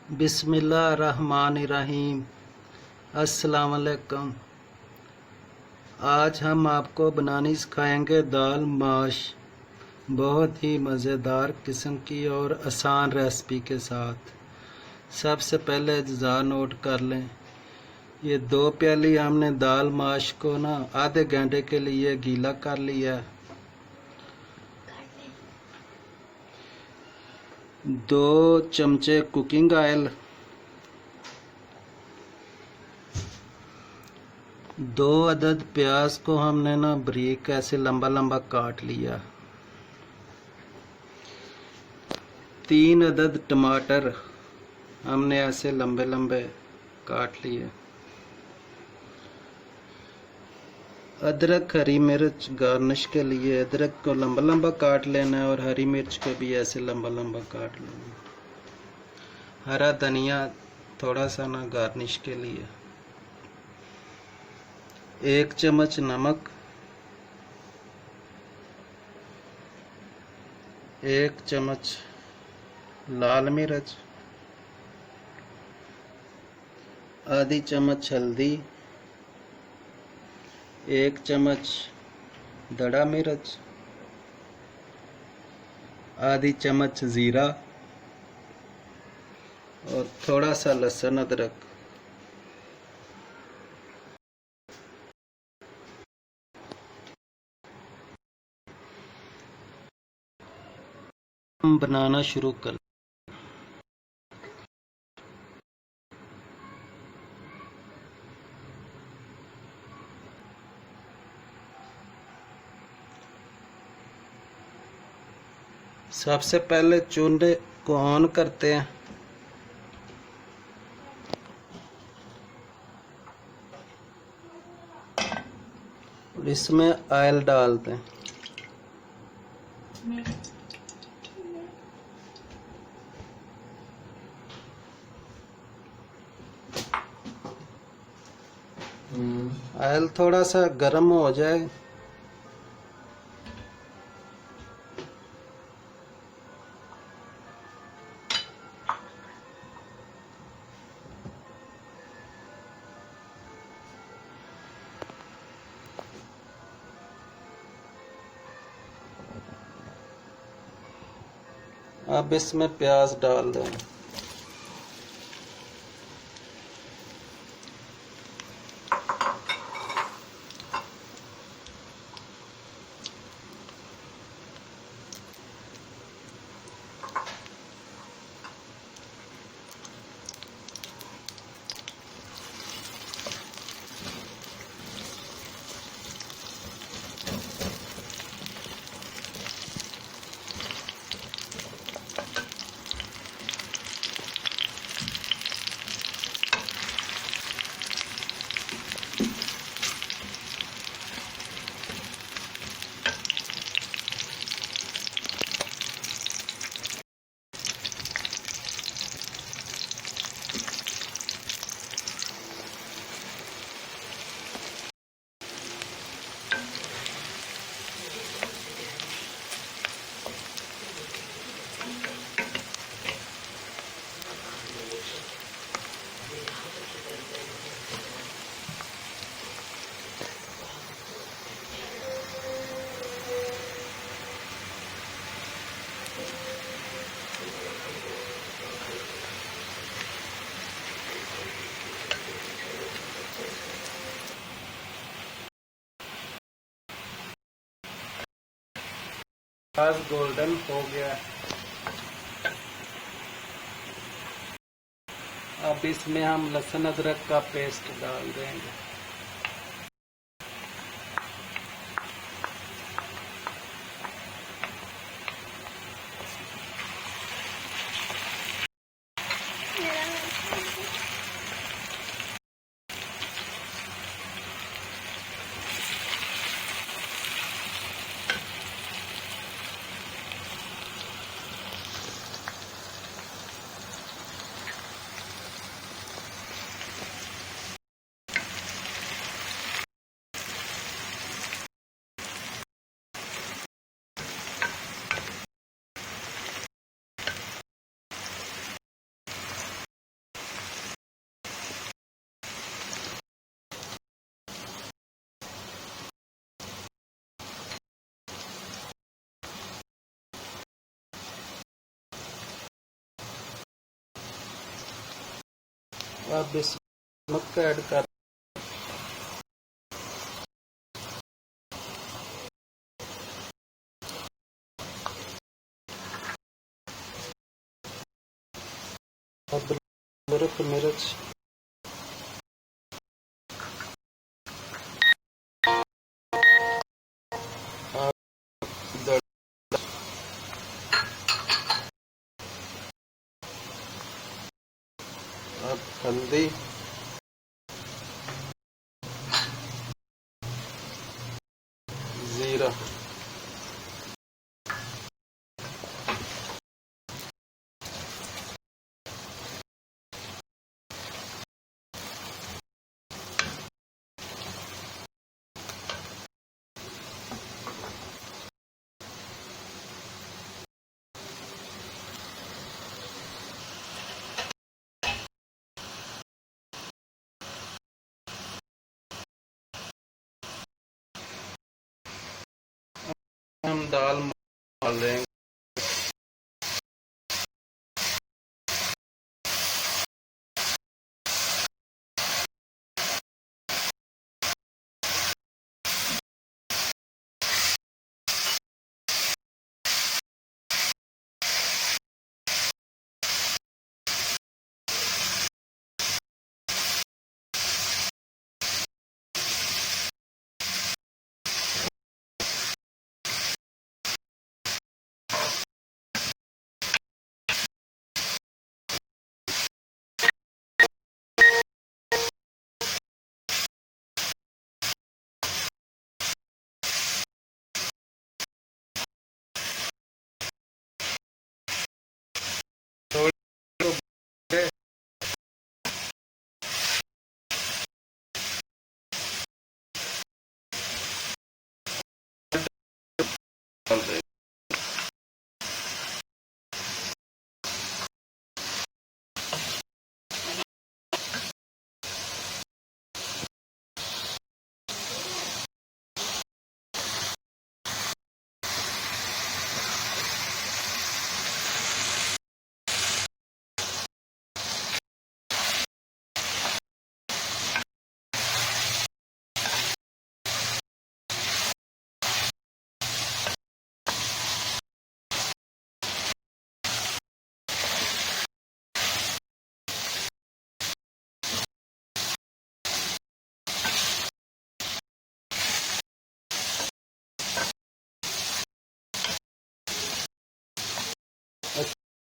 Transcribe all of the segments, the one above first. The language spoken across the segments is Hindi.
बिस्मिल्लाहिर्रहमानिर्रहीम। अस्सलाम वालेकुम। आज हम आपको बनानी सिखाएंगे दाल माश, बहुत ही मज़ेदार किस्म की और आसान रेसिपी के साथ। सबसे पहले अज्जा नोट कर लें। ये 2 प्याली हमने दाल माश को आधे घंटे के लिए गीला कर लिया। 2 चमचे कुकिंग ऑयल, 2 अदद प्याज को हमने बारीक ऐसे लंबा लंबा काट लिया। 3 अदद टमाटर हमने ऐसे लंबे लंबे काट लिए। अदरक हरी मिर्च गार्निश के लिए अदरक को लंबा लंबा काट लेना है और हरी मिर्च को भी ऐसे लंबा लंबा काट लेना। हरा धनिया थोड़ा सा गार्निश के लिए। 1 चम्मच नमक, 1 चम्मच लाल मिर्च, आधी चम्मच हल्दी, 1 चम्मच दड़ा मिर्च, आधी चम्मच ज़ीरा और थोड़ा सा लहसुन अदरक। हम बनाना शुरू कर। सबसे पहले चूल्हे को ऑन करते हैं। और इसमें ऑयल डालते हैं। ऑयल थोड़ा सा गर्म हो जाए अब इसमें प्याज डाल दें। प्याज गोल्डन हो गया। अब इसमें हम लहसुन अदरक का पेस्ट डाल देंगे। अब इसमें नमक ऐड कर अदरक मिर्च और अब हल्दी जीरा हम दाल डाल देंगे।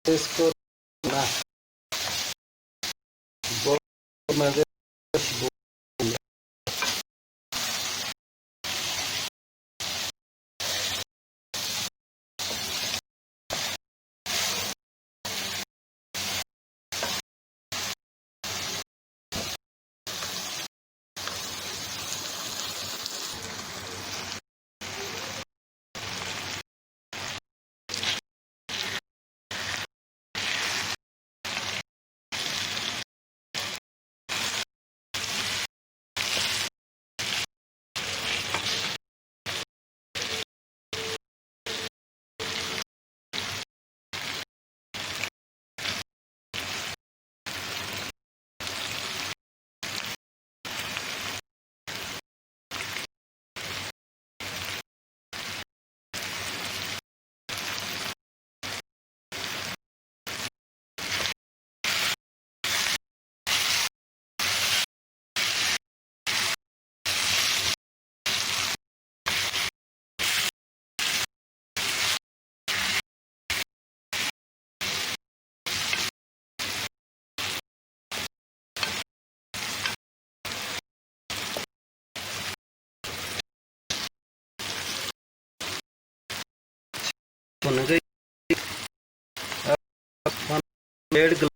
इसको ना बहुत मजे भुन गई। अब डेढ़ गिलास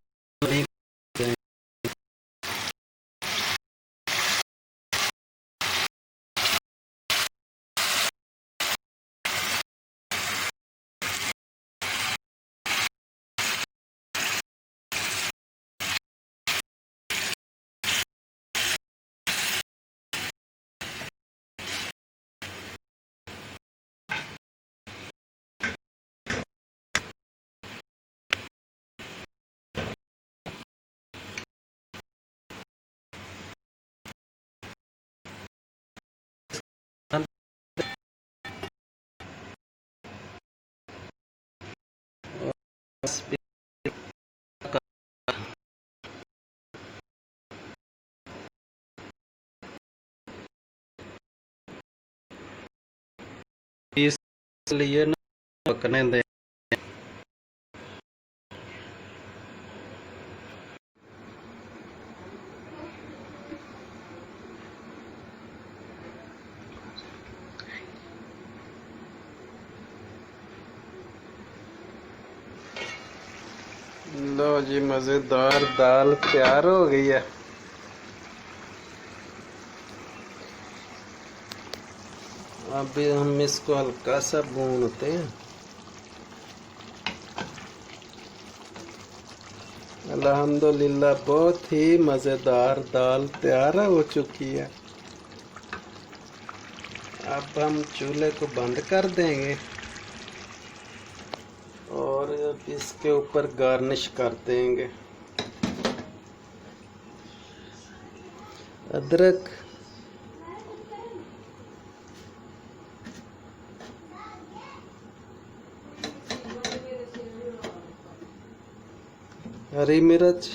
इसलिए ना पकने दें। लो जी, मजेदार दाल तैयार हो गई है। अभी हम इसको हल्का सा भूनते हैं। अल्हम्दुलिल्लाह बहुत ही मजेदार दाल तैयार हो चुकी है। अब हम चूल्हे को बंद कर देंगे और इसके ऊपर गार्निश कर देंगे। अदरक, हरी मिर्च,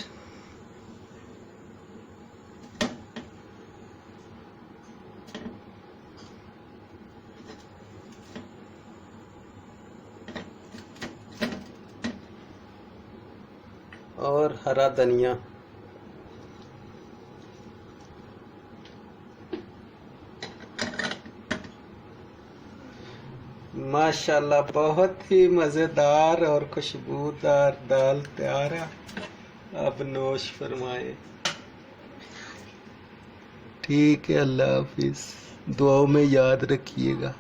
और हरा धनिया। माशाल्लाह बहुत ही मज़ेदार और खुशबूदार दाल तैयार है। अब नोश फरमाए। ठीक है, अल्लाह हाफिज़। दुआओं में याद रखिएगा।